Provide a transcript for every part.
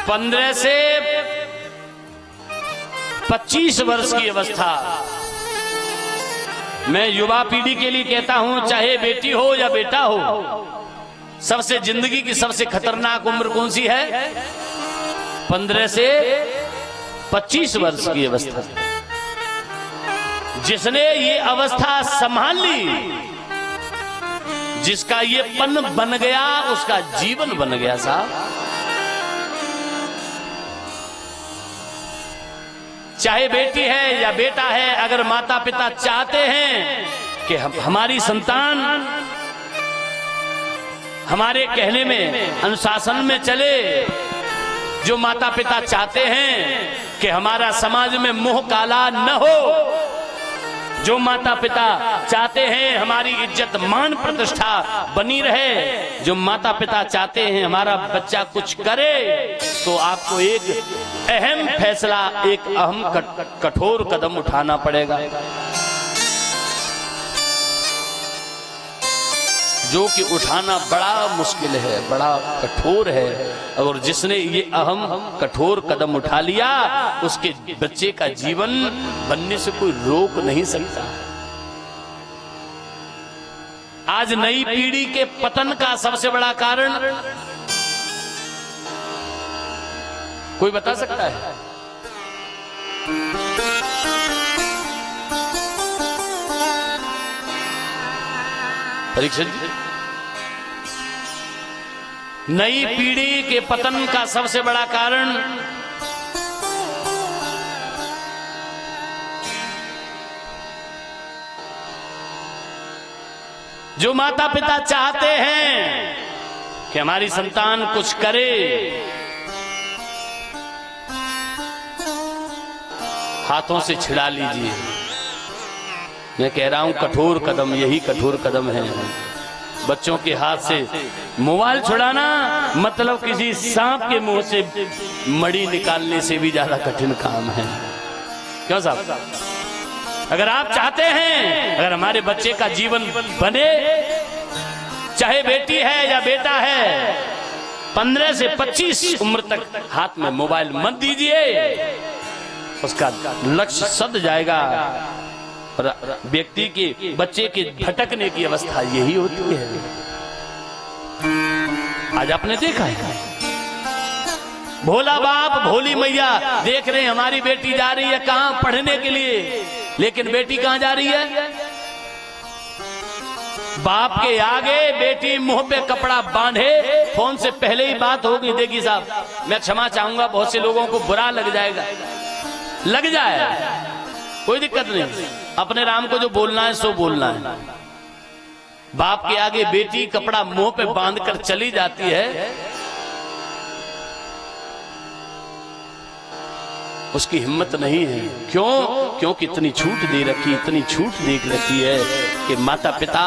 15 से 25 वर्ष की अवस्था, मैं युवा पीढ़ी के लिए कहता हूं, चाहे बेटी हो या बेटा हो, सबसे जिंदगी की सबसे खतरनाक उम्र कौन सी है? 15 से 25 वर्ष की अवस्था। जिसने ये अवस्था संभाल ली, जिसका ये पन बन गया, उसका जीवन बन गया साहब। चाहे बेटी है या बेटा है, अगर माता पिता चाहते हैं कि हमारी संतान हमारे कहने में, अनुशासन में चले, जो माता पिता चाहते हैं कि हमारा समाज में मुंह काला न हो, जो माता पिता चाहते हैं हमारी इज्जत मान प्रतिष्ठा बनी रहे, जो माता पिता चाहते हैं हमारा बच्चा कुछ करे, तो आपको एक अहम फैसला, एक अहम कठोर कदम उठाना पड़ेगा, जो कि उठाना बड़ा मुश्किल है, बड़ा कठोर है। और जिसने ये अहम कठोर कदम उठा लिया, उसके बच्चे का जीवन बनने से कोई रोक नहीं सकता। आज नई पीढ़ी के पतन का सबसे बड़ा कारण कोई बता सकता है? परीक्षित जी, नई पीढ़ी के पतन का सबसे बड़ा कारण जो माता पिता चाहते हैं कि हमारी संतान कुछ करे, हाथों से छिड़ा लीजिए। मैं कह रहा हूं कठोर कदम, यही कठोर कदम है। बच्चों के हाथ से मोबाइल छुड़ाना मतलब किसी सांप के मुंह से मड़ी निकालने से भी ज्यादा कठिन काम है। क्यों साहब? अगर आप चाहते हैं अगर हमारे बच्चे का जीवन बने, चाहे बेटी है या बेटा है, 15 से 25 उम्र तक हाथ में मोबाइल मत दीजिए, उसका लक्ष्य सद जाएगा। व्यक्ति के बच्चे के भटकने की अवस्था यही होती है। आज आपने देखा है, भोला बाप भोली मैया देख रहे हैं हमारी बेटी जा रही है कहां पढ़ने के लिए, लेकिन बेटी कहां जा रही है? बाप के आगे बेटी मुंह पे कपड़ा बांधे, फोन से पहले ही बात हो गई। देखिए साहब, मैं क्षमा चाहूंगा, बहुत से लोगों को बुरा लग जाएगा, लग जाए, कोई दिक्कत नहीं, अपने राम को जो बोलना है सो बोलना है। बाप के आगे बेटी कपड़ा मुंह पे बांध कर चली जाती है, उसकी हिम्मत नहीं है। क्यों? क्योंकि इतनी छूट दे रखी, इतनी छूट दे रखी है कि माता पिता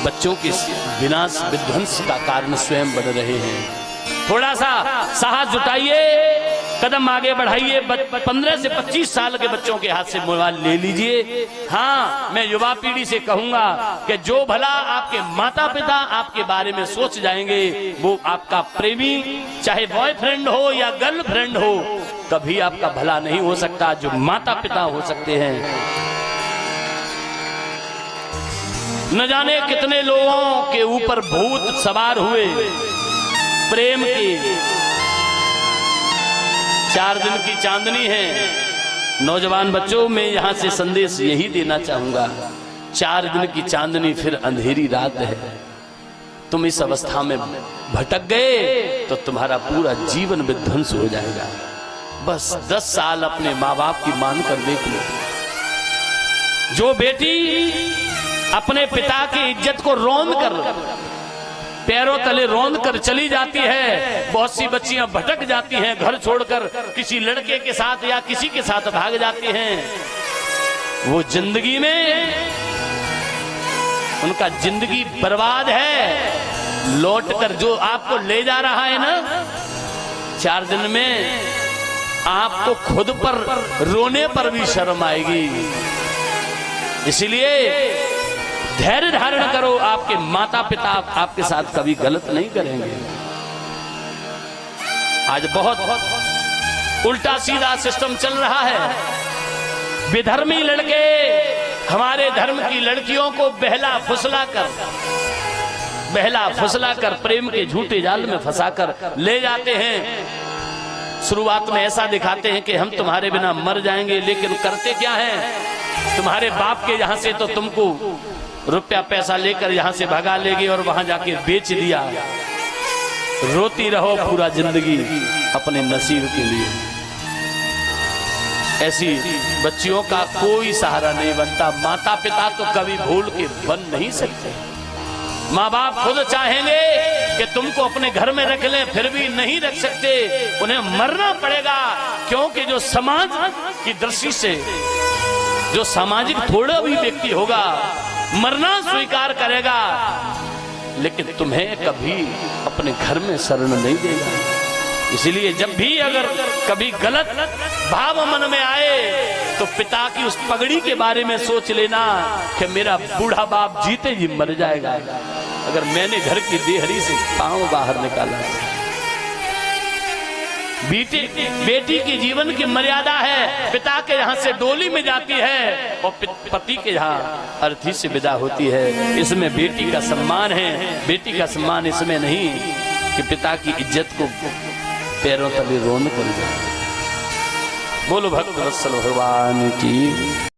बच्चों के विनाश विध्वंस का कारण स्वयं बन रहे हैं। थोड़ा सा साहस जुटाइए, कदम आगे बढ़ाइए। 15 से 25 साल के बच्चों के हाथ से मोबाइल ले लीजिए। हाँ, मैं युवा पीढ़ी से कहूंगा कि जो भला आपके माता पिता आपके बारे में सोच जाएंगे, वो आपका प्रेमी, चाहे बॉयफ्रेंड हो या गर्लफ्रेंड हो, कभी आपका भला नहीं हो सकता। जो माता पिता हो सकते हैं, न जाने कितने लोगों के ऊपर भूत सवार हुए प्रेम की। 4 दिन की चांदनी है। नौजवान बच्चों में यहां से संदेश यही देना चाहूंगा, 4 दिन की चांदनी फिर अंधेरी रात है। तुम इस अवस्था में भटक गए तो तुम्हारा पूरा जीवन विध्वंस हो जाएगा। बस 10 साल अपने माँ बाप की मान कर देख लो। जो बेटी अपने पिता की इज्जत को रौंद कर, पैरों तले रौंद कर चली जाती है, बहुत सी बच्चियां भटक जाती हैं, घर छोड़कर किसी लड़के के साथ या किसी के साथ भाग जाती हैं। वो जिंदगी में उनका जिंदगी बर्बाद है। लौट कर जो आपको ले जा रहा है ना, 4 दिन में आपको खुद पर रोने पर भी शर्म आएगी। इसलिए धैर्य धारण करो, आपके माता पिता आपके साथ कभी गलत नहीं करेंगे। आज बहुत उल्टा सीधा सिस्टम चल रहा है। विधर्मी लड़के हमारे धर्म की लड़कियों को बहला फुसला कर प्रेम के झूठे जाल में फंसाकर ले जाते हैं। शुरुआत में ऐसा दिखाते हैं कि हम तुम्हारे बिना मर जाएंगे, लेकिन करते क्या हैं? तुम्हारे बाप के यहाँ से तो तुमको रुपया पैसा लेकर यहाँ से भगा लेगी और वहां जाके बेच दिया। रोती रहो पूरा जिंदगी अपने नसीब के लिए। ऐसी बच्चियों का कोई सहारा नहीं बनता। माता पिता तो कभी भूल के बन नहीं सकते। माँ बाप खुद चाहेंगे कि तुमको अपने घर में रख लें, फिर भी नहीं रख सकते, उन्हें मरना पड़ेगा। क्योंकि जो समाज की दृष्टि से जो सामाजिक थोड़ा भी व्यक्ति होगा मरना स्वीकार करेगा, लेकिन तुम्हें कभी अपने घर में शरण नहीं देगा। इसलिए जब भी अगर कभी गलत भाव मन में आए तो पिता की उस पगड़ी के बारे में सोच लेना कि मेरा बूढ़ा बाप जीते जी मर जाएगा अगर मैंने घर की देहरी से पांव बाहर निकाला। बेटी के जीवन की मर्यादा है, पिता के यहाँ से डोली में जाती है और पति के यहाँ अर्थी से विदा होती है। इसमें बेटी का सम्मान है। बेटी का सम्मान इसमें नहीं कि पिता की इज्जत को पैरों तले रोन कर जाए। बोलो भक्त वत्सल भगवान की।